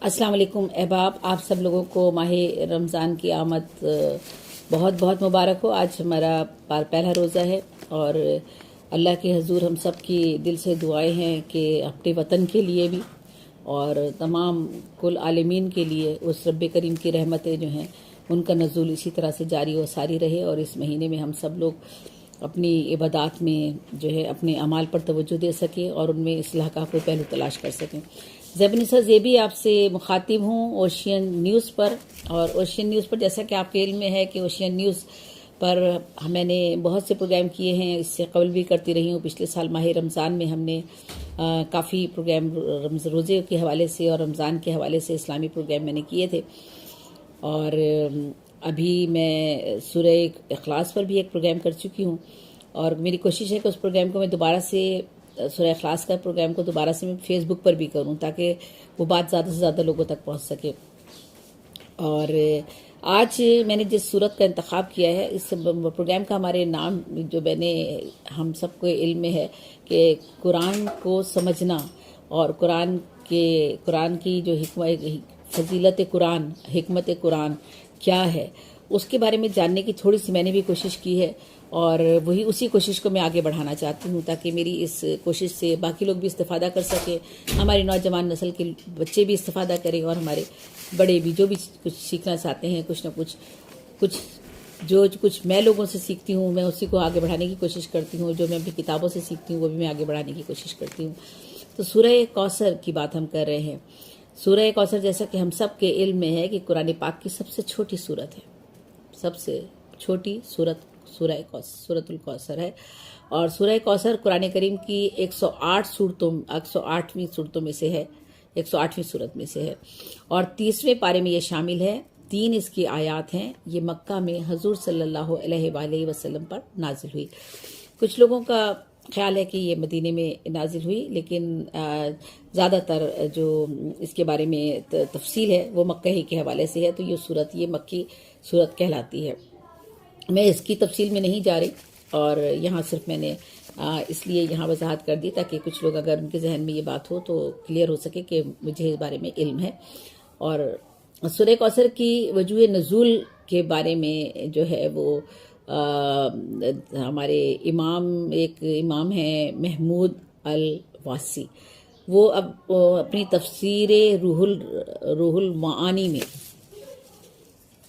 السلام علیکم احباب، آپ سب لوگوں کو ماہ رمضان کی آمد بہت بہت مبارک ہو۔ آج ہمارا پہلا روزہ ہے اور اللہ کے حضور ہم سب کی دل سے دعائیں ہیں کہ اپنے وطن کے لیے بھی اور تمام کل عالمین کے لیے اس رب کریم کی رحمتیں جو ہیں ان کا نزول اسی طرح سے جاری و ساری رہے، اور اس مہینے میں ہم سب لوگ اپنی عبادات میں جو ہے اپنے اعمال پر توجہ دے سکیں اور ان میں اصلاح کا کوئی پہلو تلاش کر سکیں۔ زیبن سر یہ بھی آپ سے مخاطب ہوں اوشین نیوز پر، اور اوشین نیوز پر جیسا کہ آپ کے علم میں ہے کہ اوشین نیوز پر میں نے بہت سے پروگرام کیے ہیں، اس سے قبل بھی کرتی رہی ہوں۔ پچھلے سال ماہ رمضان میں ہم نے کافی پروگرام روزے کے حوالے سے اور رمضان کے حوالے سے اسلامی پروگرام میں نے کیے تھے، اور ابھی میں سورہ اخلاص پر بھی ایک پروگرام کر چکی ہوں، اور میری کوشش ہے کہ اس پروگرام کو میں دوبارہ سے سورہ اخلاص کا پروگرام کو دوبارہ سے میں فیس بک پر بھی کروں تاکہ وہ بات زیادہ سے زیادہ لوگوں تک پہنچ سکے۔ اور آج میں نے جس صورت کا انتخاب کیا ہے، اس پروگرام کا ہمارے نام جو میں نے ہم سب کو علم میں ہے کہ قرآن کو سمجھنا اور قرآن کی جو فضیلت قرآن، حکمت قرآن کیا ہے، اس کے بارے میں جاننے کی تھوڑی سی میں نے بھی کوشش کی ہے، اور وہی اسی کوشش کو میں آگے بڑھانا چاہتی ہوں تاکہ میری اس کوشش سے باقی لوگ بھی استفادہ کر سکیں، ہماری نوجوان نسل کے بچے بھی استفادہ کریں، اور ہمارے بڑے بھی جو بھی کچھ سیکھنا چاہتے ہیں، کچھ نہ کچھ میں لوگوں سے سیکھتی ہوں، میں اسی کو آگے بڑھانے کی کوشش کرتی ہوں، جو میں اپنی کتابوں سے سیکھتی ہوں وہ بھی میں آگے بڑھانے کی کوشش کرتی ہوں۔ تو سورہ کوثر کی بات ہم کر رہے ہیں۔ سورہ کوثر جیسا کہ ہم سب کے علم میں ہے کہ قرآن پاک کی سب سے چھوٹی سورت ہے، سب سے چھوٹی سورت سورۃ الکوثر ہے، اور سورہ کوثر قرآن کریم کی 108ویں صورتوں میں سے ہے، 108ویں صورت میں سے ہے، اور 30ویں پارے میں یہ شامل ہے۔ 3 اس کی آیات ہیں۔ یہ مکہ میں حضور صلی اللہ علیہ وآلہ وسلم پر نازل ہوئی۔ کچھ لوگوں کا خیال ہے کہ یہ مدینے میں نازل ہوئی، لیکن زیادہ تر جو اس کے بارے میں تفصیل ہے وہ مکہ ہی کے حوالے سے ہے، تو یہ مکی صورت کہلاتی ہے۔ میں اس کی تفصیل میں نہیں جا رہی، اور یہاں صرف میں نے اس لیے یہاں وضاحت کر دی تاکہ کچھ لوگ اگر ان کے ذہن میں یہ بات ہو تو کلیئر ہو سکے کہ مجھے اس بارے میں علم ہے۔ اور سورہ کوثر کی وجوہ نزول کے بارے میں جو ہے وہ ہمارے ایک امام ہیں محمود الواسی، وہ اب اپنی تفسیر روح المعانی میں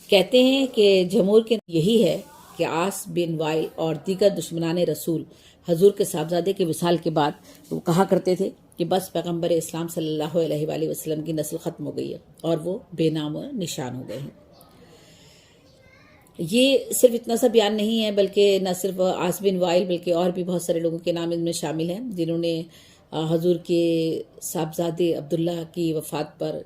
کہتے ہیں کہ جمہور کے یہی ہے کہ عاص بن وائل اور دیگر دشمنان رسول حضور کے صاحبزادے کے وصال کے بعد وہ کہا کرتے تھے کہ بس پیغمبر اسلام صلی اللہ علیہ وآلہ وسلم کی نسل ختم ہو گئی ہے اور وہ بے نام و نشان ہو گئے ہیں۔ یہ صرف اتنا سا بیان نہیں ہے، بلکہ نہ صرف عاص بن وائل بلکہ اور بھی بہت سارے لوگوں کے نام ان میں شامل ہیں جنہوں نے حضور کے صاحبزادے عبداللہ کی وفات پر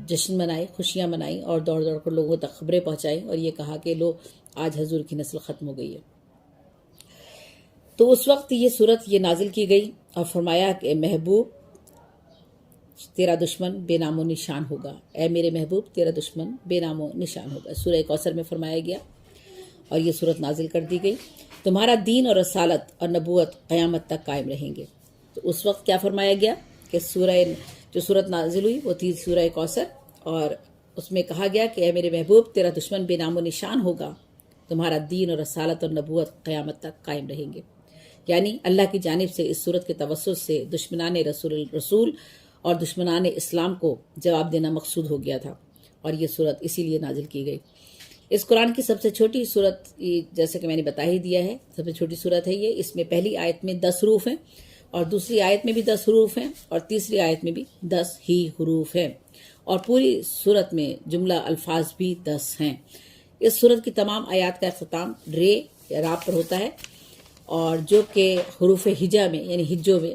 جشن منائے، خوشیاں منائیں، اور دوڑ دوڑ کر لوگوں تک خبریں پہنچائیں اور یہ کہا کہ لو آج حضور کی نسل ختم ہو گئی ہے۔ تو اس وقت یہ صورت یہ نازل کی گئی اور فرمایا کہ محبوب تیرا دشمن بے نام و نشان ہوگا، اے میرے محبوب تیرا دشمن بے نام و نشان ہوگا، سورہ کوثر میں فرمایا گیا، اور یہ صورت نازل کر دی گئی۔ تمہارا دین اور رسالت اور نبوت قیامت تک قائم رہیں گے۔ تو اس وقت کیا فرمایا گیا کہ جو صورت نازل ہوئی وہ تھی سورہ کوثر، اور اس میں کہا گیا کہ اے میرے محبوب تیرا دشمن بے نام و نشان ہوگا، تمہارا دین اور رسالت اور نبوت قیامت تک قائم رہیں گے۔ یعنی اللہ کی جانب سے اس صورت کے توسط سے دشمنان رسول اور دشمنان اسلام کو جواب دینا مقصود ہو گیا تھا، اور یہ صورت اسی لیے نازل کی گئی۔ اس قرآن کی سب سے چھوٹی صورت، جیسے کہ میں نے بتا ہی دیا ہے، سب سے چھوٹی صورت ہے یہ۔ اس میں پہلی آیت میں 10 حروف ہیں، اور دوسری آیت میں بھی 10 حروف ہیں، اور تیسری آیت میں بھی 10 ہی حروف ہیں، اور پوری صورت میں جملہ الفاظ بھی 10 ہیں۔ اس صورت کی تمام آیات کا اختتام رے یا را پر ہوتا ہے، اور جو کہ حروف ہجا میں یعنی ہجوں میں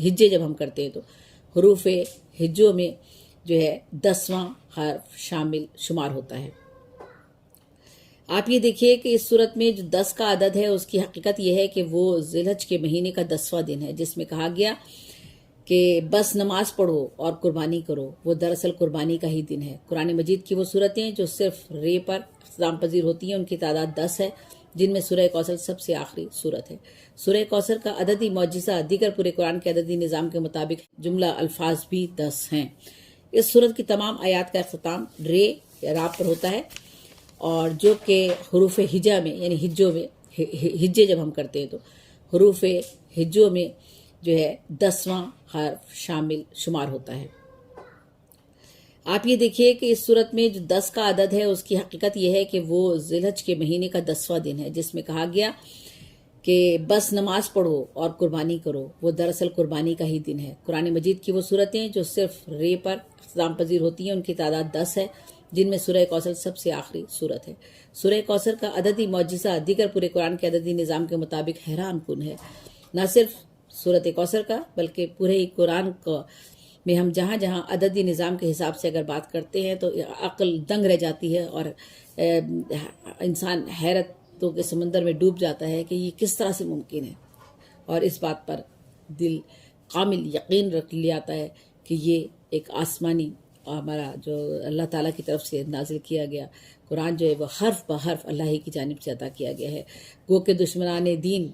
ہجے جب ہم کرتے ہیں تو حروف ہجوں میں جو ہے 10واں حرف شمار ہوتا ہے۔ آپ یہ دیکھیے کہ اس صورت میں جو 10 کا عدد ہے اس کی حقیقت یہ ہے کہ وہ ذی الحج کے مہینے کا 10واں دن ہے، جس میں کہا گیا کہ بس نماز پڑھو اور قربانی کرو، وہ دراصل قربانی کا ہی دن ہے۔ قرآن مجید کی وہ صورتیں جو صرف رے پر اختتام پذیر ہوتی ہیں ان کی تعداد 10 ہے، جن میں سورہ کوثر سب سے آخری صورت ہے۔ سورہ کوثر کا عددی معجزہ دیگر پورے قرآن کے عددی نظام کے مطابق جملہ الفاظ بھی 10 ہیں۔ اس صورت کی تمام آیات کا اختتام رے یا را پر ہوتا ہے، اور جو کہ حروف ہجا میں یعنی ہجوں میں ہجے جب ہم کرتے ہیں تو حروف ہجوں میں جو ہے 10واں حرف شمار ہوتا ہے۔ آپ یہ دیکھیے کہ اس صورت میں جو 10 کا عدد ہے اس کی حقیقت یہ ہے کہ وہ ذی الحج کے مہینے کا 10واں دن ہے، جس میں کہا گیا کہ بس نماز پڑھو اور قربانی کرو، وہ دراصل قربانی کا ہی دن ہے۔ قرآن مجید کی وہ صورتیں جو صرف رے پر اختتام پذیر ہوتی ہیں ان کی تعداد 10 ہے، جن میں سورہ کوثر سب سے آخری صورت ہے۔ سورہ کوثر کا عددی معجزہ دیگر پورے قرآن کے عددی نظام کے مطابق حیران کن ہے۔ نہ صرف سورۃ کوثر کا بلکہ پورے ہی قرآن میں ہم جہاں جہاں عددی نظام کے حساب سے اگر بات کرتے ہیں تو عقل دنگ رہ جاتی ہے، اور انسان حیرتوں کے سمندر میں ڈوب جاتا ہے کہ یہ کس طرح سے ممکن ہے، اور اس بات پر دل کامل یقین رکھ لیاتا ہے کہ یہ ایک آسمانی ہمارا جو اللہ تعالیٰ کی طرف سے نازل کیا گیا قرآن جو ہے وہ حرف بہ حرف اللہ ہی کی جانب سے عطا کیا گیا ہے۔ گو کہ دشمنان دین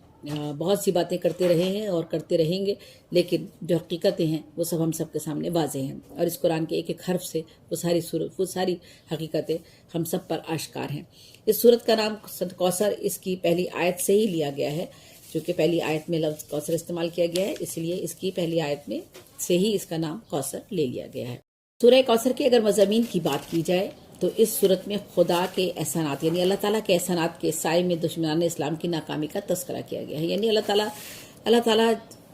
بہت سی باتیں کرتے رہے ہیں اور کرتے رہیں گے، لیکن جو حقیقتیں ہیں وہ سب ہم سب کے سامنے واضح ہیں، اور اس قرآن کے ایک ایک حرف سے وہ ساری حقیقتیں ہم سب پر آشکار ہیں۔ اس سورت کا نام کوثر اس کی پہلی آیت سے ہی لیا گیا ہے، چونکہ پہلی آیت میں لفظ کوثر استعمال کیا گیا ہے، اس لیے اس کی پہلی آیت میں سے ہی اس کا نام کوثر لے لیا گیا ہے۔ سورہ کوثر کے اگر مضامین کی بات کی جائے تو اس صورت میں خدا کے احسانات یعنی اللہ تعالیٰ کے احسانات کے سائے میں دشمنان اسلام کی ناکامی کا تذکرہ کیا گیا ہے۔ یعنی اللہ تعالیٰ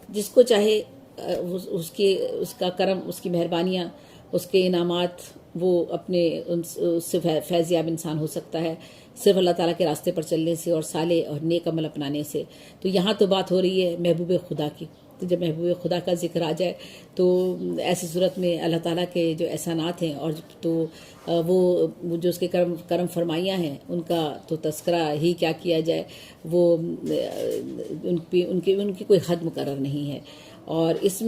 جس کو چاہے اس کا کرم، اس کی مہربانیاں، اس کے انعامات، وہ اپنے اس سے فیضیاب انسان ہو سکتا ہے صرف اللہ تعالیٰ کے راستے پر چلنے سے اور صالح اور نیک عمل اپنانے سے۔ تو یہاں تو بات ہو رہی ہے محبوب خدا کی، تو جب محبوب خدا کا ذکر آ جائے تو ایسی صورت میں اللہ تعالیٰ کے جو احسانات ہیں اور تو وہ جو اس کے کرم فرمائیاں ہیں ان کا تو تذکرہ ہی کیا کیا جائے، وہ ان کی کوئی حد مقرر نہیں ہے۔ اور اس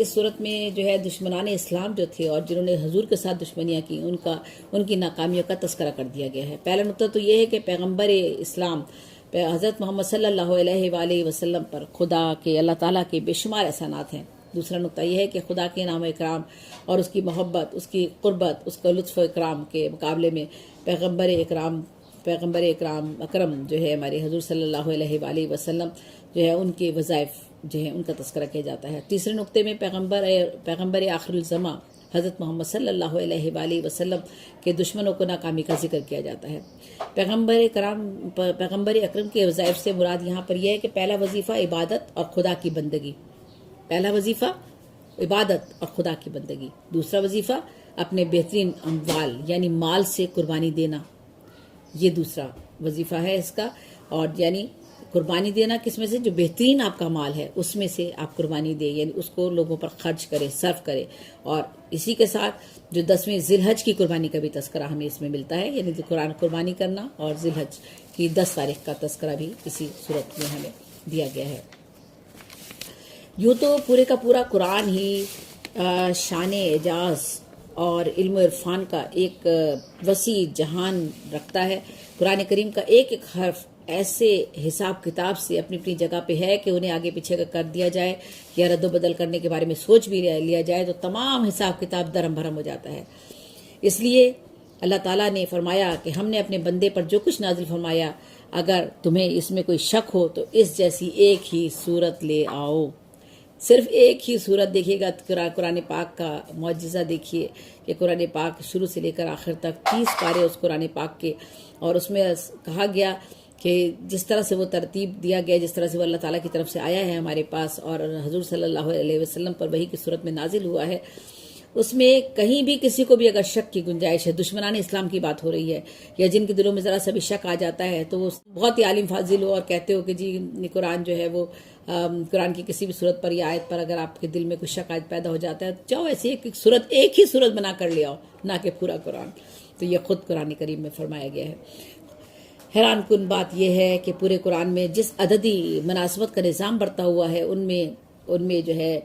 صورت میں جو ہے دشمنان اسلام جو تھے اور جنہوں نے حضور کے ساتھ دشمنیاں کی ان کی ناکامیوں کا تذکرہ کر دیا گیا ہے۔ پہلا نقطہ تو یہ ہے کہ پیغمبر اسلام حضرت محمد صلی اللہ علیہ وآلہ وسلم پر خدا کے اللہ تعالیٰ کے بے شمار احسانات ہیں۔ دوسرا نقطہ یہ ہے کہ خدا کے انعام و اکرام اور اس کی محبت، اس کی قربت، اس کا لطف و اکرام کے مقابلے میں پیغمبر اکرم جو ہے ہمارے حضور صلی اللہ علیہ وآلہ وسلم جو ہے ان کے وظائف جو ہیں ان کا تذکرہ کیا جاتا ہے۔ تیسرے نقطے میں پیغمبر آخر الزماں حضرت محمد صلی اللہ علیہ وآلہ وسلم کے دشمنوں کو ناکامی کا ذکر کیا جاتا ہے۔ پیغمبر اکرم کے وظائف سے مراد یہاں پر یہ ہے کہ پہلا وظیفہ عبادت اور خدا کی بندگی، دوسرا وظیفہ اپنے بہترین اموال یعنی مال سے قربانی دینا، یہ دوسرا وظیفہ ہے اس کا، اور یعنی قربانی دینا کس میں سے؟ جو بہترین آپ کا مال ہے اس میں سے آپ قربانی دے، یعنی اس کو لوگوں پر خرچ کرے، صرف کرے۔ اور اسی کے ساتھ جو 10ویں ذی الحج کی قربانی کا بھی تذکرہ ہمیں اس میں ملتا ہے، یعنی قرآن قربانی کرنا اور ذی الحج کی 10 تاریخ کا تذکرہ بھی اسی صورت میں ہمیں دیا گیا ہے۔ یوں تو پورے کا پورا قرآن ہی شان اعجاز اور علم و عرفان کا ایک وسیع جہان رکھتا ہے۔ قرآن کریم کا ایک ایک حرف ایسے حساب کتاب سے اپنی اپنی جگہ پہ ہے کہ انہیں آگے پیچھے کر دیا جائے یا رد و بدل کرنے کے بارے میں سوچ بھی لیا جائے تو تمام حساب کتاب درم بھرم ہو جاتا ہے۔ اس لیے اللہ تعالیٰ نے فرمایا کہ ہم نے اپنے بندے پر جو کچھ نازل فرمایا اگر تمہیں اس میں کوئی شک ہو تو اس جیسی ایک ہی صورت لے آؤ۔ صرف ایک ہی صورت دیکھیے گا، قرآن پاک کا معجزہ دیکھیے کہ قرآن پاک شروع سے لے کر آخر تک 30 پارے اس قرآن پاک کے، اور اس میں کہا گیا کہ جس طرح سے وہ ترتیب دیا گیا، جس طرح سے وہ اللہ تعالیٰ کی طرف سے آیا ہے ہمارے پاس اور حضور صلی اللہ علیہ وسلم پر وحی کی صورت میں نازل ہوا ہے، اس میں کہیں بھی کسی کو بھی اگر شک کی گنجائش ہے، دشمنان اسلام کی بات ہو رہی ہے یا جن کے دلوں میں ذرا سا بھی شک آ جاتا ہے تو وہ بہت ہی عالم فاضل ہو اور کہتے ہو کہ جی قرآن جو ہے وہ قرآن کی کسی بھی صورت پر یا آیت پر اگر آپ کے دل میں کوئی شک پیدا ہو جاتا ہے تو جاؤ ایسی ایک ہی صورت بنا کر لے آؤ، نہ کہ پورا قرآن۔ تو یہ خود قرآن کریم میں فرمایا گیا ہے۔ حیران کن بات یہ ہے کہ پورے قرآن میں جس عددی مناسبت کا نظام برتا ہوا ہے ان میں جو ہے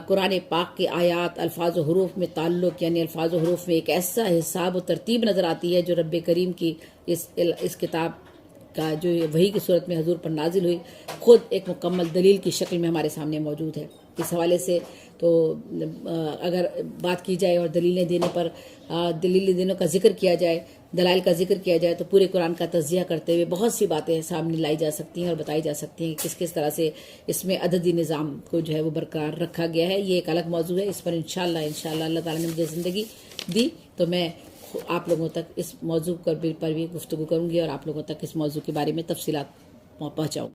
قرآن پاک کے آیات، الفاظ و حروف میں تعلق، یعنی الفاظ و حروف میں ایک ایسا حساب و ترتیب نظر آتی ہے جو رب کریم کی اس کتاب کا جو وحی کی صورت میں حضور پر نازل ہوئی خود ایک مکمل دلیل کی شکل میں ہمارے سامنے موجود ہے۔ اس حوالے سے تو اگر بات کی جائے اور دلیلیں دینے کا ذکر کیا جائے، دلائل کا ذکر کیا جائے، تو پورے قرآن کا تجزیہ کرتے ہوئے بہت سی باتیں سامنے لائی جا سکتی ہیں اور بتائی جا سکتی ہیں کہ کس طرح سے اس میں عددی نظام کو جو ہے وہ برقرار رکھا گیا ہے۔ یہ ایک الگ موضوع ہے، اس پر انشاءاللہ اللہ تعالیٰ نے مجھے زندگی دی تو میں آپ لوگوں تک اس موضوع پر بھی گفتگو کروں گی اور آپ لوگوں تک اس موضوع کے بارے میں تفصیلات پہنچاؤں۔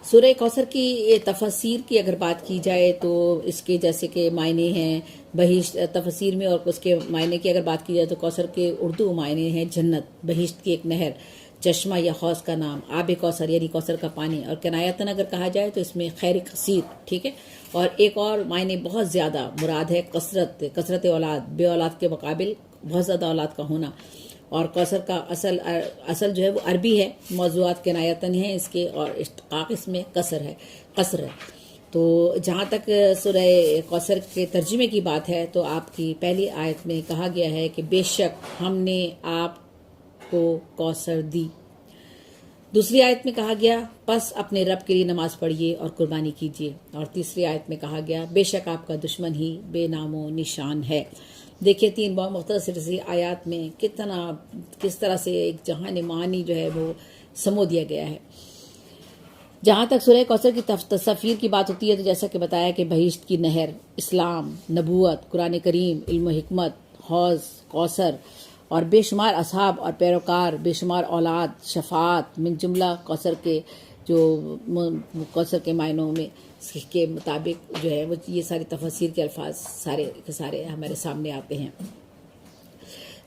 سورہ کوثر کی تفسیر کی اگر بات کی جائے تو اس کے جیسے کہ معنی ہیں بہشت، تفسیر میں، اور اس کے معنی کی اگر بات کی جائے تو کوثر کے اردو معنی ہیں جنت، بہشت کی ایک نہر، چشمہ یا حوض کا نام، آب کوثر یعنی کوثر کا پانی، اور کنایتاً اگر کہا جائے تو اس میں خیر کثیر، ٹھیک ہے۔ اور ایک اور معنی بہت زیادہ مراد ہے کثرت اولاد، بے اولاد کے مقابل بہت زیادہ اولاد کا ہونا۔ اور کوثر کا اصل جو ہے وہ عربی ہے، موضوعات کنایتاً ہیں اس کے، اور اشتقاق اس میں قصر ہے۔ تو جہاں تک سورہ کوثر کے ترجمے کی بات ہے تو آپ کی پہلی آیت میں کہا گیا ہے کہ بے شک ہم نے آپ کو کوثر دی۔ دوسری آیت میں کہا گیا پس اپنے رب کے لیے نماز پڑھیے اور قربانی کیجیے، اور تیسری آیت میں کہا گیا بے شک آپ کا دشمن ہی بے نام و نشان ہے۔ دیکھیے 3 بہت مختصر سی آیات میں کس طرح سے ایک جہان معانی جو ہے وہ سمو دیا گیا ہے۔ جہاں تک سورہ کوثر کی تصویر کی بات ہوتی ہے تو جیسا کہ بتایا کہ بہشت کی نہر، اسلام، نبوت، قرآن کریم، علم و حکمت، حوض کوثر اور بے شمار اصحاب اور پیروکار، بے شمار اولاد، شفاعت، من جملہ کوثر کے معنوں میں کے مطابق جو ہے وہ یہ ساری تفسیر کے الفاظ سارے ہمارے سامنے آتے ہیں۔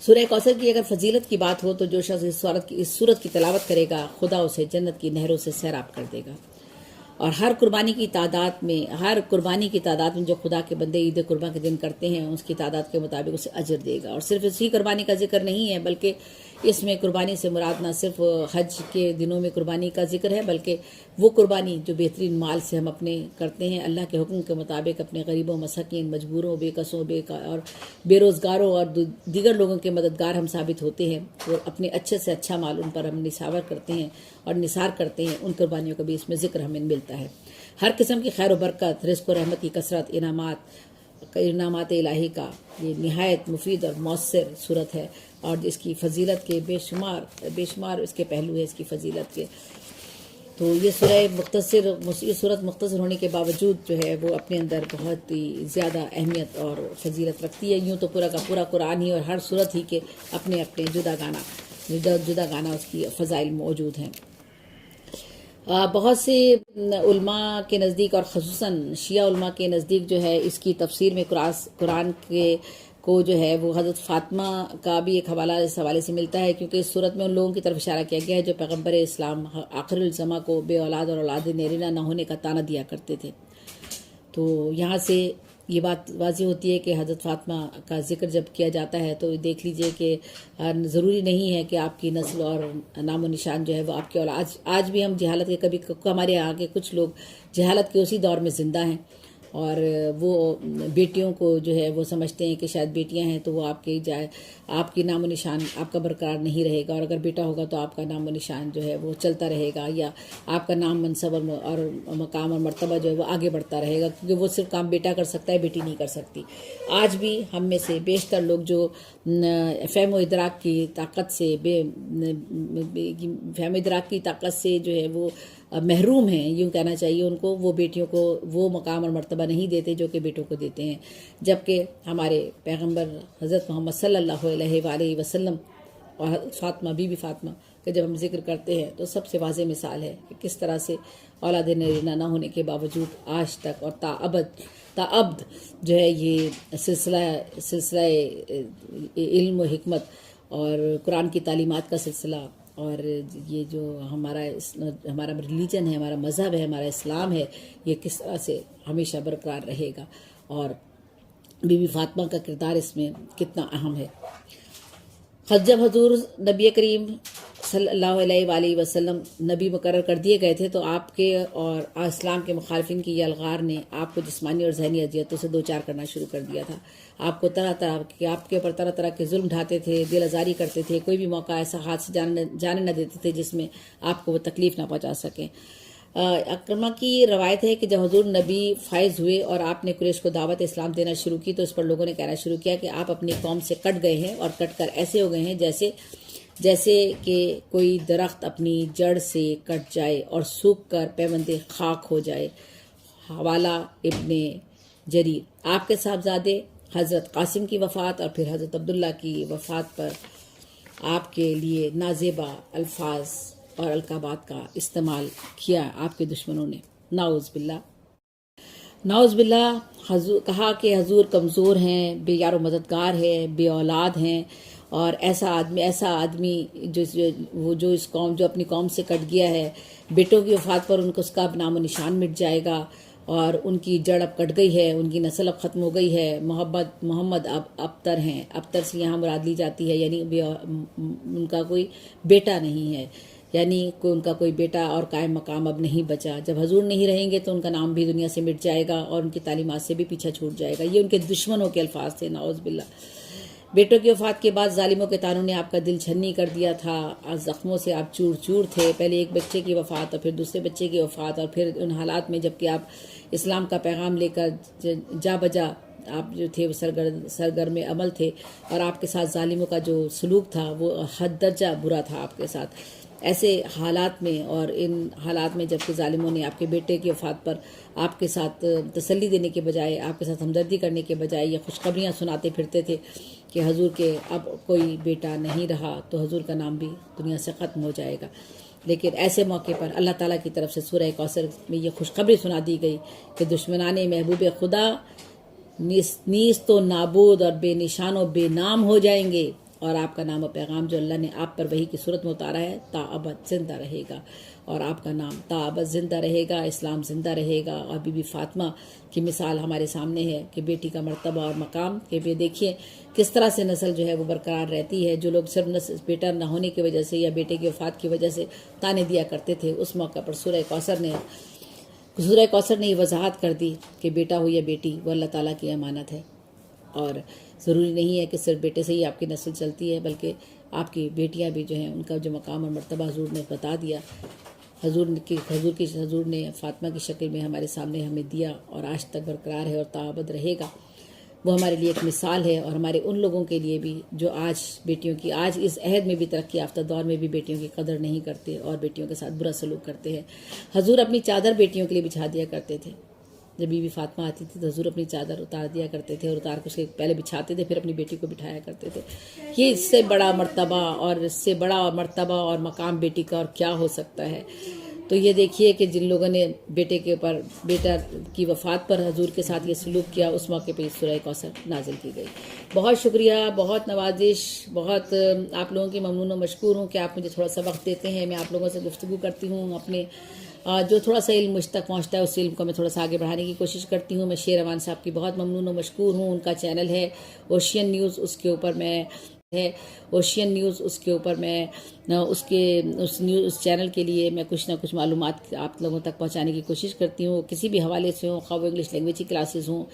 سورہ کوثر کی اگر فضیلت کی بات ہو تو جو شخص اس سورت کی تلاوت کرے گا خدا اسے جنت کی نہروں سے سیراب کر دے گا، اور ہر قربانی کی تعداد میں جو خدا کے بندے عید قربان کے دن کرتے ہیں اس کی تعداد کے مطابق اسے اجر دے گا۔ اور صرف اسی قربانی کا ذکر نہیں ہے بلکہ اس میں قربانی سے مراد نہ صرف حج کے دنوں میں قربانی کا ذکر ہے بلکہ وہ قربانی جو بہترین مال سے ہم اپنے کرتے ہیں اللہ کے حکم کے مطابق، اپنے غریبوں، مساکین، مجبوروں، بے کسوں اور بے روزگاروں اور دیگر لوگوں کے مددگار ہم ثابت ہوتے ہیں، اور اپنے اچھے سے اچھا مال ان پر ہم نثار کرتے ہیں، ان قربانیوں کا بھی اس میں ذکر ہمیں ملتا ہے۔ ہر قسم کی خیر و برکت، رزق و رحمت کی کثرت، انعامات الہی کا یہ نہایت مفید اور مؤثر صورت ہے، اور اس کی فضیلت کے بے شمار اس کے پہلو ہے اس کی فضیلت کے۔ تو یہ صورت مختصر ہونے کے باوجود جو ہے وہ اپنے اندر بہت ہی زیادہ اہمیت اور فضیلت رکھتی ہے۔ یوں تو پورا کا پورا قرآن ہی اور ہر صورت ہی کے اپنے جدا گانا اس کی فضائل موجود ہیں۔ بہت سے علماء کے نزدیک اور خصوصاً شیعہ علماء کے نزدیک جو ہے اس کی تفسیر میں قرآن کو جو ہے وہ حضرت فاطمہ کا بھی ایک حوالہ اس حوالے سے ملتا ہے، کیونکہ اس صورت میں ان لوگوں کی طرف اشارہ کیا گیا ہے جو پیغمبر اسلام آخر الزماں کو بے اولاد اور اولاد نیرینہ نہ ہونے کا طعنہ دیا کرتے تھے۔ تو یہاں سے یہ بات واضح ہوتی ہے کہ حضرت فاطمہ کا ذکر جب کیا جاتا ہے تو دیکھ لیجئے کہ ضروری نہیں ہے کہ آپ کی نسل اور نام و نشان جو ہے وہ آپ کے اولاد، آج بھی ہم جہالت کے ہمارے یہاں کے کچھ لوگ جہالت کے اسی دور میں زندہ ہیں، اور وہ بیٹیوں کو جو ہے وہ سمجھتے ہیں کہ شاید بیٹیاں ہیں تو وہ آپ کی نام و نشان آپ کا برقرار نہیں رہے گا، اور اگر بیٹا ہوگا تو آپ کا نام و نشان جو ہے وہ چلتا رہے گا، یا آپ کا نام، منصب اور مقام اور مرتبہ جو ہے وہ آگے بڑھتا رہے گا، کیونکہ وہ صرف کام بیٹا کر سکتا ہے، بیٹی نہیں کر سکتی۔ آج بھی ہم میں سے بیشتر لوگ جو فہم و ادراک کی طاقت سے جو ہے وہ محروم ہیں، یوں کہنا چاہیے ان کو، وہ بیٹیوں کو وہ مقام اور مرتبہ نہیں دیتے جو کہ بیٹوں کو دیتے ہیں، جبکہ ہمارے پیغمبر حضرت محمد صلی اللہ علیہ وآلہ وسلم اور فاطمہ بی بی فاطمہ کا جب ہم ذکر کرتے ہیں تو سب سے واضح مثال ہے کہ کس طرح سے اولاد نرینہ نہ ہونے کے باوجود آج تک اور تا ابد جو ہے یہ سلسلہ علم و حکمت اور قرآن کی تعلیمات کا سلسلہ، اور یہ جو ہمارا ریلیجن ہے، ہمارا مذہب ہے، ہمارا اسلام ہے، یہ کس طرح سے ہمیشہ برقرار رہے گا، اور بی بی فاطمہ کا کردار اس میں کتنا اہم ہے۔ جب حضور نبی کریم صلی اللہ علیہ وآلہ وسلم نبی مقرر کر دیے گئے تھے تو آپ کے اور اسلام کے مخالفین کی یہ الغار نے آپ کو جسمانی اور ذہنی اذیتوں سے دوچار کرنا شروع کر دیا تھا۔ آپ کو آپ کے اوپر طرح طرح کے ظلم ڈھاتے تھے، دل آزاری کرتے تھے، کوئی بھی موقع ایسا ہاتھ سے جانے نہ دیتے تھے جس میں آپ کو وہ تکلیف نہ پہنچا سکیں۔ اکرمہ کی روایت ہے کہ جب حضور نبی فائز ہوئے اور آپ نے قریش کو دعوت اسلام دینا شروع کی تو اس پر لوگوں نے کہنا شروع کیا کہ آپ اپنی قوم سے کٹ گئے ہیں اور کٹ کر ایسے ہو گئے ہیں جیسے کہ کوئی درخت اپنی جڑ سے کٹ جائے اور سوکھ کر پیوند خاک ہو جائے۔ حوالہ ابن جریر۔ آپ کے صاحبزادے حضرت قاسم کی وفات اور پھر حضرت عبداللہ کی وفات پر آپ کے لیے نازیبا الفاظ اور القابات کا استعمال کیا آپ کے دشمنوں نے، نعوذ باللہ۔ کہا کہ حضور کمزور ہیں، بے یار و مددگار ہے، بے اولاد ہیں، اور ایسا آدمی جو اس قوم جو اپنی قوم سے کٹ گیا ہے، بیٹوں کی وفات پر ان کو اس کا اب نام و نشان مٹ جائے گا، اور ان کی جڑ اب کٹ گئی ہے، ان کی نسل اب ختم ہو گئی ہے۔ محمد اب ابتر ہیں، ابتر سے یہاں مراد لی جاتی ہے، یعنی ان کا کوئی بیٹا نہیں ہے، یعنی ان کا کوئی بیٹا اور قائم مقام اب نہیں بچا۔ جب حضور نہیں رہیں گے تو ان کا نام بھی دنیا سے مٹ جائے گا اور ان کی تعلیمات سے بھی پیچھا چھوٹ جائے گا۔ یہ ان کے دشمنوں کے الفاظ تھے، نعوذ باللہ۔ بیٹوں کی وفات کے بعد ظالموں کے تانوں نے آپ کا دل چھنی کر دیا تھا، زخموں سے آپ چور چور تھے، پہلے ایک بچے کی وفات اور پھر دوسرے بچے کی وفات، اور پھر ان حالات میں جبکہ آپ اسلام کا پیغام لے کر جا بجا آپ جو تھے وہ سرگرم عمل تھے، اور آپ کے ساتھ ظالموں کا جو سلوک تھا وہ حد درجہ برا تھا آپ کے ساتھ۔ ایسے حالات میں اور ان حالات میں جبکہ ظالموں نے آپ کے بیٹے کی وفات پر آپ کے ساتھ تسلی دینے کے بجائے، آپ کے ساتھ ہمدردی کرنے کے بجائے یہ خوشخبریاں سناتے پھرتے تھے کہ حضور کے اب کوئی بیٹا نہیں رہا تو حضور کا نام بھی دنیا سے ختم ہو جائے گا۔ لیکن ایسے موقع پر اللہ تعالیٰ کی طرف سے سورہ کوثر میں یہ خوشخبری سنا دی گئی کہ دشمنان محبوب خدا نیست و نابود اور بے نشان و بے نام ہو جائیں گے، اور آپ کا نام و پیغام جو اللہ نے آپ پر وحی کی صورت میں اتارا ہے تا ابد زندہ رہے گا، اور آپ کا نام تا ابد زندہ رہے گا، اسلام زندہ رہے گا۔ اور بی بی فاطمہ کی مثال ہمارے سامنے ہے کہ بیٹی کا مرتبہ اور مقام کہ دیکھیے کس طرح سے نسل جو ہے وہ برقرار رہتی ہے۔ جو لوگ صرف بیٹا نہ ہونے کی وجہ سے یا بیٹے کی وفات کی وجہ سے تانے دیا کرتے تھے، اس موقع پر سورہ کوثر نے یہ وضاحت کر دی کہ بیٹا ہو یا بیٹی وہ اللہ تعالیٰ کی امانت ہے، اور ضروری نہیں ہے کہ صرف بیٹے سے ہی آپ کی نسل چلتی ہے، بلکہ آپ کی بیٹیاں بھی جو ہیں ان کا جو مقام اور مرتبہ حضور نے بتا دیا، حضور نے فاطمہ کی شکل میں ہمارے سامنے ہمیں دیا، اور آج تک برقرار ہے اور تا ابد رہے گا۔ وہ ہمارے لیے ایک مثال ہے، اور ہمارے ان لوگوں کے لیے بھی جو آج بیٹیوں کی اس عہد میں بھی ترقی یافتہ دور میں بھی بیٹیوں کی قدر نہیں کرتے اور بیٹیوں کے ساتھ برا سلوک کرتے ہیں۔ حضور اپنی چادر بیٹیوں کے لیے بچھا دیا کرتے تھے، جب بی بی فاطمہ آتی تھی تو حضور اپنی چادر اتار دیا کرتے تھے، اور اتار کے اس کے پہلے بچھاتے تھے، پھر اپنی بیٹی کو بٹھایا کرتے تھے۔ یہ اس سے بڑا مرتبہ اور مقام بیٹی کا اور کیا ہو سکتا ہے؟ تو یہ دیکھیے کہ جن لوگوں نے بیٹا کی وفات پر حضور کے ساتھ یہ سلوک کیا، اس موقع پہ سورہ کوثر نازل کی گئی۔ بہت شکریہ، بہت نوازش، بہت آپ لوگوں کی ممنون و مشکور ہوں کہ آپ مجھے تھوڑا سا وقت دیتے ہیں، میں آپ لوگوں سے گفتگو کرتی ہوں، اپنے جو تھوڑا سا علم مجھ تک پہنچتا ہے اس علم کو میں تھوڑا سا آگے بڑھانے کی کوشش کرتی ہوں۔ میں شیر امان صاحب کی بہت ممنون و مشکور ہوں، ان کا چینل ہے اوشین نیوز، اس کے اوپر میں اس چینل کے لیے میں کچھ نہ کچھ معلومات آپ لوگوں تک پہنچانے کی کوشش کرتی ہوں، کسی بھی حوالے سے ہوں، خواہ وہ انگلش لینگویج کی کلاسز ہوں،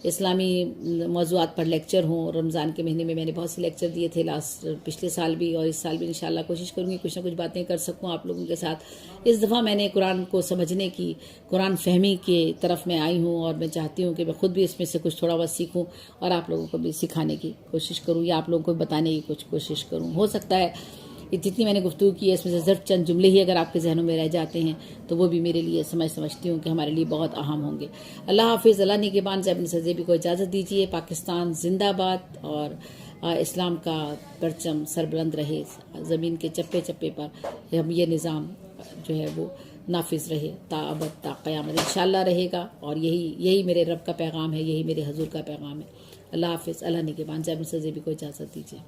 اسلامی موضوعات پر لیکچر ہوں۔ رمضان کے مہینے میں نے بہت سے لیکچر دیے تھے، پچھلے سال بھی، اور اس سال بھی انشاءاللہ کوشش کروں گی کچھ نہ کچھ باتیں کر سکوں آپ لوگوں کے ساتھ۔ اس دفعہ میں نے قرآن کو سمجھنے کی، قرآن فہمی کی طرف میں آئی ہوں، اور میں چاہتی ہوں کہ میں خود بھی اس میں سے کچھ تھوڑا بہت سیکھوں اور آپ لوگوں کو بھی سکھانے کی کوشش کروں، یا آپ لوگوں کو بتانے کی کچھ کوشش کروں۔ ہو سکتا ہے جتنی میں نے گفتگو کی ہے اس میں سے صرف چند جملے ہی اگر آپ کے ذہنوں میں رہ جاتے ہیں تو وہ بھی میرے لیے سمجھتی ہوں کہ ہمارے لیے بہت اہم ہوں گے۔ اللہ حافظ، اللہ نگہبان، سے اپنی سرزیبی کو اجازت دیجیے۔ پاکستان زندہ باد، اور اسلام کا پرچم سربلند رہے، زمین کے چپے چپے پر ہم یہ نظام جو ہے وہ نافذ رہے، تا ابد تا قیامت انشاءاللہ رہے گا، اور یہی میرے رب کا پیغام ہے، یہی میرے حضور کا پیغام ہے۔ اللہ حافظ، اللہ نگہبان، سے اپنی سرزیبی کو اجازت دیجیے۔